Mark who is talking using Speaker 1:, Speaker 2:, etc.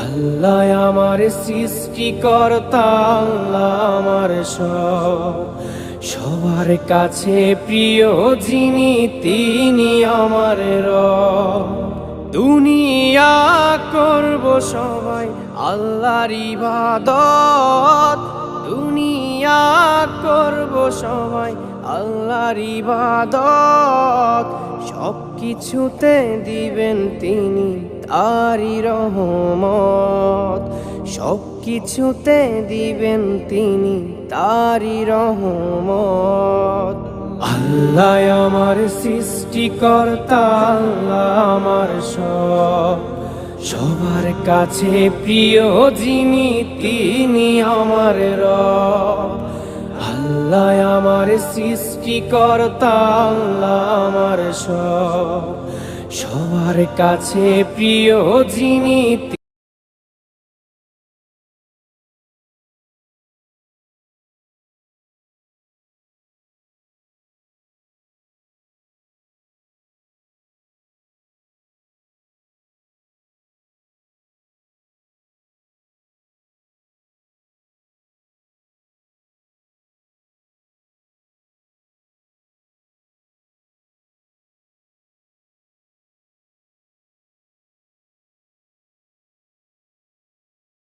Speaker 1: আল্লাহ আমার সৃষ্টিকর্তা, আল্লাহ আমার সব, সবার কাছে প্রিয় যিনি তিনি আমার রব। দুনিয়া করব সবাই আল্লাহর ইবাদত, দুনিয়া করব সবাই আল্লাহর ইবাদত, সব কিছুতে দিবেন তিনি তারি রহমত, সব কিছুতে দিবেন তিনি তারি রহমত। আল্লাহ আমার সৃষ্টিকর্তা, আল্লাহ আমার সব, সবার কাছে প্রিয় যিনি তিনি আমার রব। আল্লাহ আমার সৃষ্টিকর্তা, আল্লাহ আমার সব, সবার কাছে প্রিয় যিনি